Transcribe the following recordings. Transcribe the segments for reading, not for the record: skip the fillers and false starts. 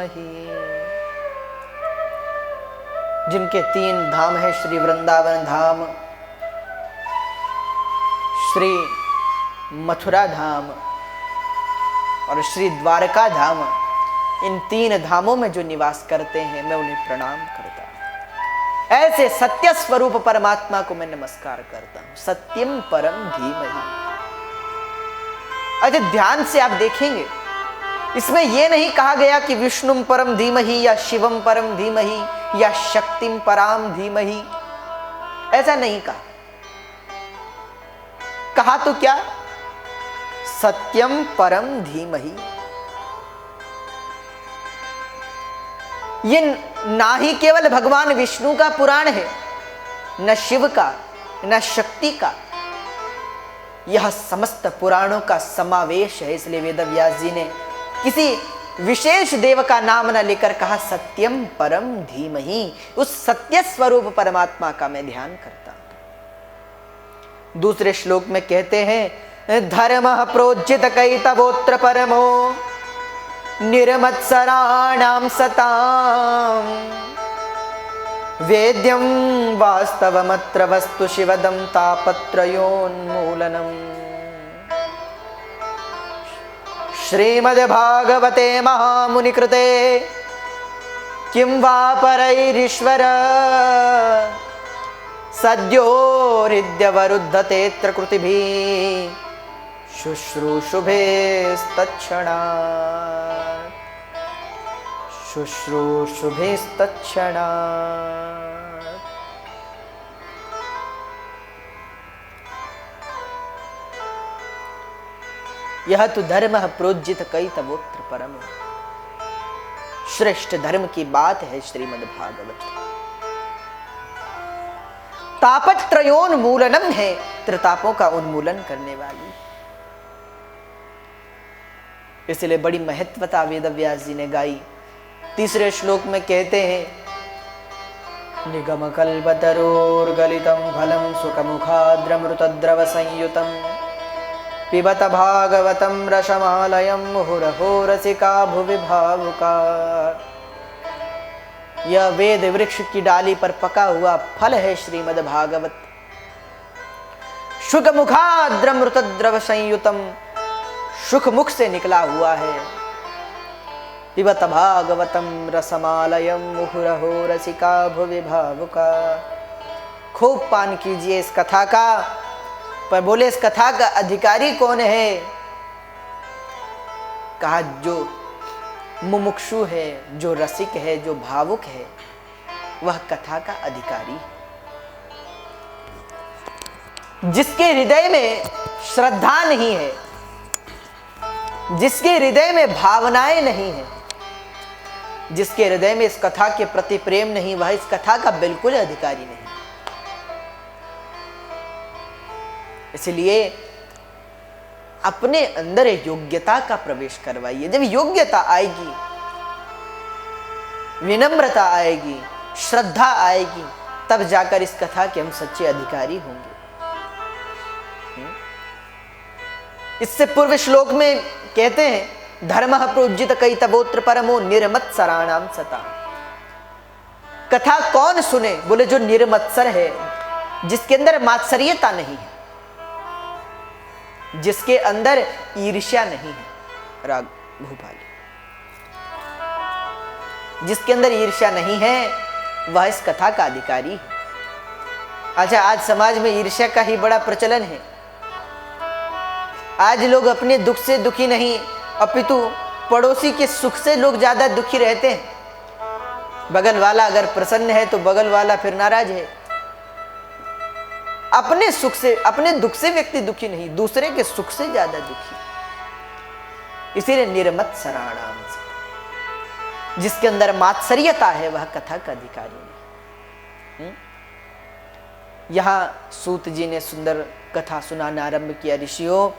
धीमहि। जिनके 3 धाम है, श्री वृंदावन धाम, श्री मथुरा धाम और श्री द्वारका धाम, इन 3 धामों में जो निवास करते हैं, मैं उन्हें प्रणाम करता हूं। ऐसे सत्य स्वरूप परमात्मा को मैं नमस्कार करता हूं। सत्यम परम धीमहि। अरे ध्यान से आप देखेंगे, इसमें यह नहीं कहा गया कि विष्णुम परम धीमहि या शिवम परम धीमहि या शक्तिम पराम धीमहि, ऐसा नहीं कहा। कहा तो क्या, सत्यम परम धीमहि। ये ना ही केवल भगवान विष्णु का पुराण है, न शिव का, न शक्ति का, यह समस्त पुराणों का समावेश है। इसलिए वेदव्यास जी ने किसी विशेष देव का नाम न लेकर कहा सत्यम परम धीमहि। उस सत्य स्वरूप परमात्मा का मैं ध्यान करता हूं। दूसरे श्लोक में कहते हैं, धर्मः प्रोज्झित कैतवोत्र परमो निर्मत्सराणां सतां वेद्यं वास्तवमत्र वस्तु शिवदं तापत्रयोन्मूलनम्। श्रीमद्भागवते महामुनिकृते किं वा परैरीश्वर सद्यो हृद्यवरुद्धतेऽत्र कृतिभिः शुश्रूषुभिस्तत्क्षणात् शुश्रूषुभिस्तत्क्षणात्। यह तो धर्म प्रोज्जित कैतवोत्र परम, श्रेष्ठ धर्म की बात है श्रीमद्भागवत। तापत्रयोन्मूलनम है, त्रितापों का उन्मूलन करने वाली। इसलिए बड़ी महत्वता वेदव्यास जी ने गाई। तीसरे श्लोक में कहते हैं, निगम कल्पतरोर्गलितं फलं सुखमुखाद्रमृतद्रव संयुतं पिबत भागवतं रसमालयं मुहुरहो रसिका भुवि भावुका। यह वेद वृक्ष की डाली पर पका हुआ फल है श्रीमद् भागवत। शुक मुखाद्रमृतद्रव संयुतम, सुख मुख से निकला हुआ है। पिबत भागवतम रसमालयम मुहुरहो रसिका भुवि भावुका। खूब पान कीजिए इस कथा का। पर बोले इस कथा का अधिकारी कौन है? कहा जो मुमुक्षु है, जो रसिक है, जो भावुक है, वह कथा का अधिकारी। जिसके हृदय में श्रद्धा नहीं है, जिसके हृदय में भावनाएं नहीं है, जिसके हृदय में इस कथा के प्रति प्रेम नहीं, वह इस कथा का बिल्कुल अधिकारी नहीं। इसलिए अपने अंदर योग्यता का प्रवेश करवाइए। जब योग्यता आएगी, विनम्रता आएगी, श्रद्धा आएगी, तब जाकर इस कथा के हम सच्चे अधिकारी होंगे। इससे पूर्व श्लोक में कहते हैं, धर्मः प्रोज्झित कैतवोत्र परमो निर्मत्सराणां सतां। कथा कौन सुने? बोले जो निर्मत्सर है, जिसके अंदर मात्सर्यता नहीं है, जिसके अंदर ईर्ष्या नहीं है। राग भूपाली, जिसके अंदर ईर्ष्या नहीं है, वह इस कथा का अधिकारी है। अच्छा, आज समाज में ईर्ष्या का ही बड़ा प्रचलन है। आज लोग अपने दुख से दुखी नहीं, अपितु पड़ोसी के सुख से लोग ज्यादा दुखी रहते हैं। बगल वाला अगर प्रसन्न है तो बगल वाला फिर नाराज है। अपने सुख से, अपने दुख से व्यक्ति दुखी नहीं, दूसरे के सुख से ज्यादा दुखी। इसीलिए निर्मत्सराणां सतां, जिसके अंदर मात्सर्यता है वह कथा का अधिकारी नहीं। यहां सूत जी ने सुंदर कथा सुनाना आरंभ किया। ऋषियों,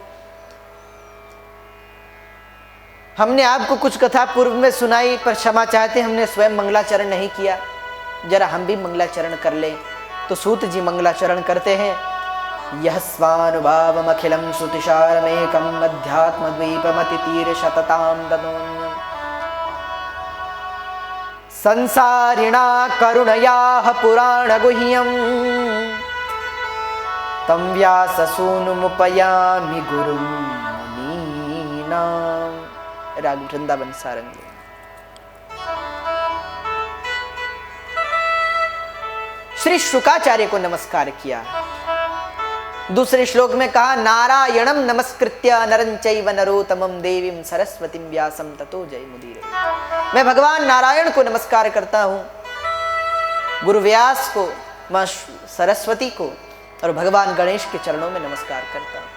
हमने आपको कुछ कथा पूर्व में सुनाई, पर क्षमा चाहते हमने स्वयं मंगलाचरण नहीं किया। जरा हम भी मंगलाचरण कर लें। तो सूत जी मंगलाचरण करते हैं। यह स्वानुभावमखिलं श्रुतिसारमेकम् अध्यात्मद्वीपमतितीर्षततां ददोन्यम् संसारिणा करुणयाः पुराणगुह्यं तं व्याससूनुमुपयामि गुरुं मुनीनां। राग वृंदावन सारंग। श्री शुकाचार्य को नमस्कार किया। दूसरे श्लोक में कहा नारायणं नमस्कृत्य नरं चैव नरोत्तमं देवीं सरस्वतीं व्यासं ततो जयमुदीरये। मैं भगवान नारायण को नमस्कार करता हूँ, गुरु व्यास को, माँ सरस्वती को और भगवान गणेश के चरणों में नमस्कार करता हूँ।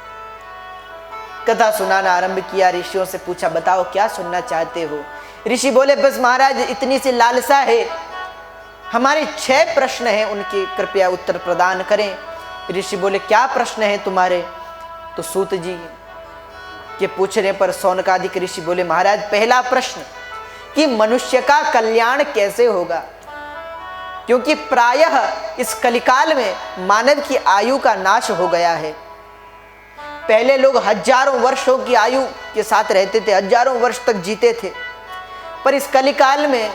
कथा सुनाना आरंभ किया। ऋषियों से पूछा बताओ क्या सुनना चाहते हो। ऋषि बोले बस महाराज इतनी सी लालसा है, हमारे 6 प्रश्न हैं, उनके कृपया उत्तर प्रदान करें। ऋषि बोले क्या प्रश्न है तुम्हारे। तो सूत जी के पूछने पर सौनकादिक ऋषि बोले महाराज पहला प्रश्न कि मनुष्य का कल्याण कैसे होगा, क्योंकि प्रायः इस कलिकाल में मानव की आयु का नाश हो गया है। पहले लोग हजारों वर्षों की आयु के साथ रहते थे, हजारों वर्ष तक जीते थे, पर इस कलिकाल में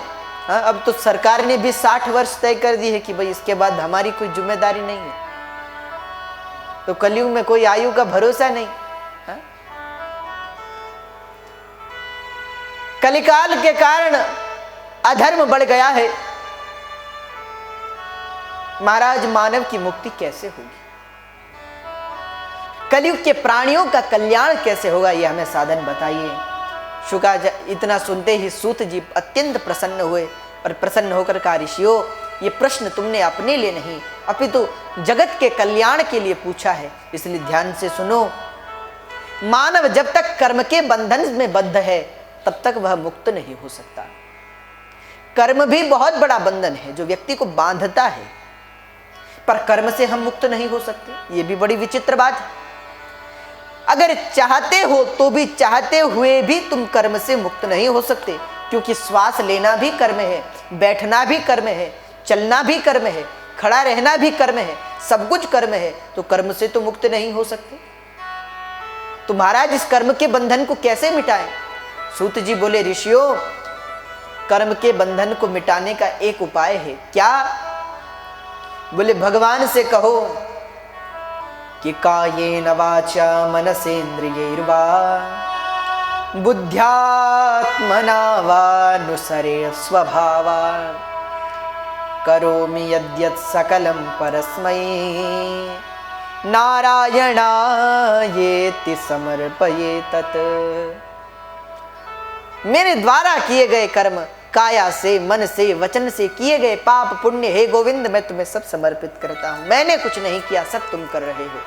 अब तो सरकार ने भी 60 वर्ष तय कर दी है कि भाई इसके बाद हमारी कोई जिम्मेदारी नहीं है। तो कलयुग में कोई आयु का भरोसा नहीं। कलिकाल के कारण अधर्म बढ़ गया है। महाराज मानव की मुक्ति कैसे होगी, कलयुग के प्राणियों का कल्याण कैसे होगा, यह हमें साधन बताइए। शुकाचार्य इतना सुनते ही सूत जी अत्यंत प्रसन्न हुए और प्रसन्न होकर कहा ऋषियों ये प्रश्न तुमने अपने लिए नहीं अपितु जगत के कल्याण के लिए पूछा है, इसलिए ध्यान से सुनो। मानव जब तक कर्म के बंधन में बद्ध है तब तक वह मुक्त नहीं हो सकता। कर्म भी बहुत बड़ा बंधन है जो व्यक्ति को बांधता है, पर कर्म से हम मुक्त नहीं हो सकते। ये भी बड़ी विचित्र बात है। अगर चाहते हो तो भी चाहते हुए भी तुम कर्म से मुक्त नहीं हो सकते, क्योंकि श्वास लेना भी कर्म है, बैठना भी कर्म है, चलना भी कर्म है, खड़ा रहना भी कर्म है, सब कुछ कर्म है। तो कर्म से तो मुक्त नहीं हो सकते। तो महाराज इस कर्म के बंधन को कैसे मिटाएं। सूत जी बोले ऋषियों कर्म के बंधन को मिटाने का एक उपाय है। क्या। बोले भगवान से कहो कि कायेन वाचा मनसेन्द्रियैर्वा बुद्ध्यात्मना वानुसरे स्वभावा करोमि यद्यत् सकलं परस्मै नारायणायेति समर्पयेतत्। मेरे द्वारा किए गए कर्म, काया से, मन से, वचन से किए गए पाप पुण्य, हे गोविंद मैं तुम्हें सब समर्पित करता हूं। मैंने कुछ नहीं किया, सब तुम कर रहे हो।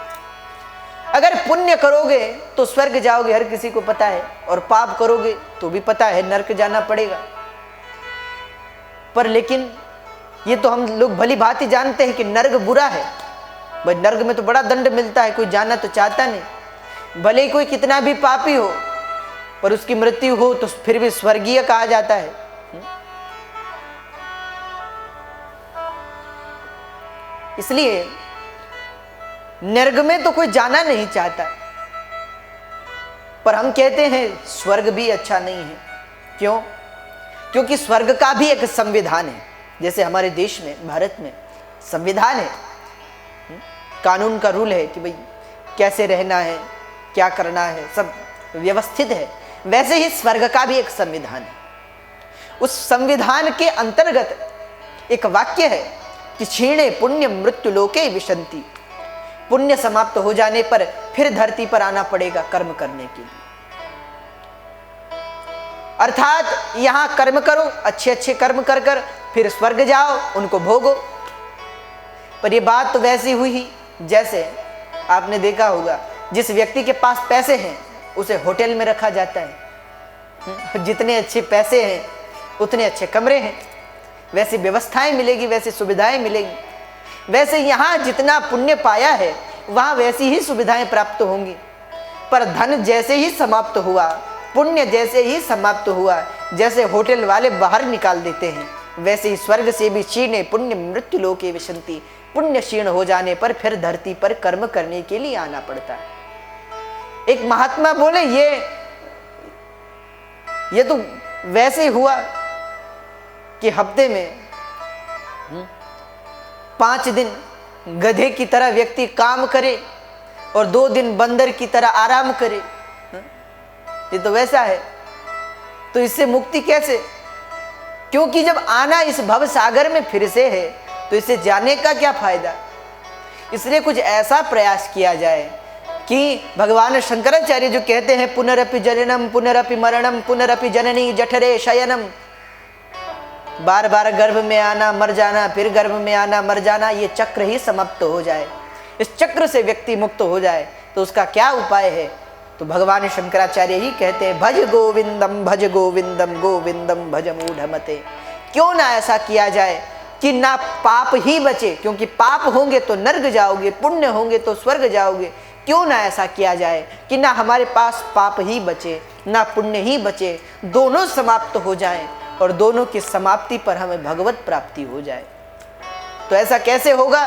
अगर पुण्य करोगे तो स्वर्ग जाओगे, हर किसी को पता है, और पाप करोगे तो भी पता है नरक जाना पड़ेगा। पर लेकिन ये तो हम लोग भली भांति जानते हैं कि नरक बुरा है। भाई नरक में तो बड़ा दंड मिलता है, कोई जाना तो चाहता नहीं। भले ही कोई कितना भी पापी हो पर उसकी मृत्यु हो तो फिर भी स्वर्गीय कहा जाता है। इसलिए नरक में तो कोई जाना नहीं चाहता, पर हम कहते हैं स्वर्ग भी अच्छा नहीं है। क्यों? क्योंकि स्वर्ग का भी एक संविधान है। जैसे हमारे देश में, भारत में संविधान है, कानून का रूल है कि भाई कैसे रहना है, क्या करना है, सब व्यवस्थित है। वैसे ही स्वर्ग का भी एक संविधान है। उस संविधान के अंतर्गत एक वाक्य है कि क्षीणे पुण्य मृत्यु लोके विशंति। पुण्य समाप्त हो जाने पर फिर धरती पर आना पड़ेगा कर्म करने के लिए। अर्थात यहां कर्म करो, अच्छे अच्छे कर्म कर कर फिर स्वर्ग जाओ, उनको भोगो। पर यह बात तो वैसी हुई ही जैसे आपने देखा होगा जिस व्यक्ति के पास पैसे हैं उसे होटल में रखा जाता है। जितने अच्छे पैसे हैं उतने अच्छे कमरे हैं, वैसी व्यवस्थाएं मिलेगी, वैसी सुविधाएं मिलेंगी। वैसे यहाँ जितना पुण्य पाया है वहाँ वैसी ही सुविधाएं प्राप्त होंगी। पर धन जैसे ही समाप्त हुआ, पुण्य जैसे ही समाप्त हुआ, जैसे होटल वाले बाहर निकाल देते हैं, वैसे ही स्वर्ग से भी क्षीणे पुण्य मृत्यु लोके विशंति। पुण्य क्षीण हो जाने पर फिर धरती पर कर्म करने के लिए आना पड़ता है। एक महात्मा बोले ये तो वैसे हुआ कि हफ्ते में 5 दिन गधे की तरह व्यक्ति काम करे और 2 दिन बंदर की तरह आराम करे, ये तो वैसा है। तो इससे मुक्ति कैसे? क्योंकि जब आना इस भव सागर में फिर से है तो इसे जाने का क्या फायदा। इसलिए कुछ ऐसा प्रयास किया जाए कि भगवान शंकराचार्य जो कहते हैं पुनरपि जननम पुनरपि मरणम पुनरपि जननी जठरे शयनम, बार बार गर्भ में आना मर जाना, फिर गर्भ में आना मर जाना, ये चक्र ही समाप्त हो जाए, इस चक्र से व्यक्ति मुक्त हो जाए तो उसका क्या उपाय है? तो भगवान शंकराचार्य ही कहते हैं भज गोविंदम गोविंदम भज मूढ़मते। क्यों ना ऐसा किया जाए कि ना पाप ही बचे, क्योंकि पाप होंगे तो नर्क जाओगे, पुण्य होंगे तो स्वर्ग जाओगे। क्यों ना ऐसा किया जाए कि ना हमारे पास पाप ही बचे ना पुण्य ही बचे, दोनों समाप्त हो जाएं और दोनों की समाप्ति पर हमें भगवत प्राप्ति हो जाए। तो ऐसा कैसे होगा?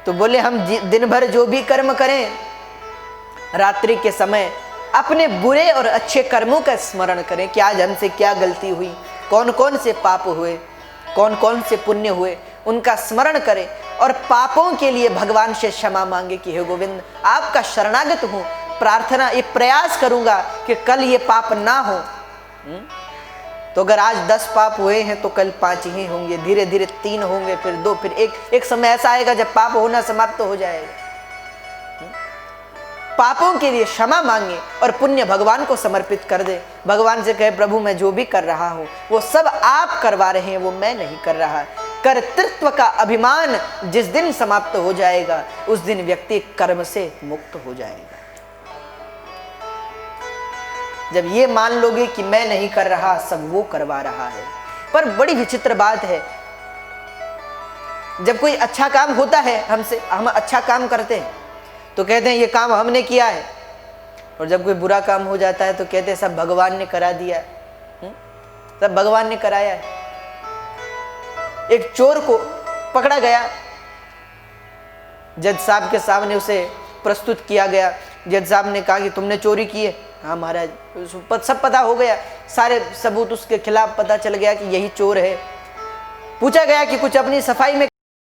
तो बोले हम दिन भर जो भी कर्म करें, रात्रि के समय अपने बुरे और अच्छे कर्मों का स्मरण करें कि आज हमसे क्या गलती हुई, कौन कौन से पाप हुए, कौन कौन से पुण्य हुए, उनका स्मरण करें और पापों के लिए भगवान से क्षमा मांगे कि हे गोविंद आपका शरणागत हूँ, प्रार्थना ये प्रयास करूँगा कि कल ये पाप ना हो। तो अगर आज 10 पाप हुए हैं तो कल 5 ही होंगे, धीरे धीरे 3 होंगे, फिर 2, फिर 1। एक समय ऐसा आएगा जब पाप होना समाप्त हो जाएगा। पापों के लिए क्षमा मांगे और पुण्य भगवान को समर्पित कर दे। भगवान से कहे प्रभु मैं जो भी कर रहा हूँ वो सब आप करवा रहे हैं, वो मैं नहीं कर रहा। कर्तृत्व का अभिमान जिस दिन समाप्त हो जाएगा उस दिन व्यक्ति कर्म से मुक्त हो जाएगा। जब ये मान लोगे कि मैं नहीं कर रहा, सब वो करवा रहा है। पर बड़ी विचित्र बात है, जब कोई अच्छा काम होता है हमसे, हम अच्छा काम करते हैं तो कहते हैं ये काम हमने किया है, और जब कोई बुरा काम हो जाता है तो कहते हैं सब भगवान ने करा दिया है, सब भगवान ने कराया है। एक चोर को पकड़ा गया, जज साहब के सामने उसे प्रस्तुत किया गया। जज साहब ने कहा कि तुमने चोरी की है? हाँ महाराज। सब पता हो गया, सारे सबूत उसके खिलाफ पता चल गया कि यही चोर है। पूछा गया कि कुछ अपनी सफाई में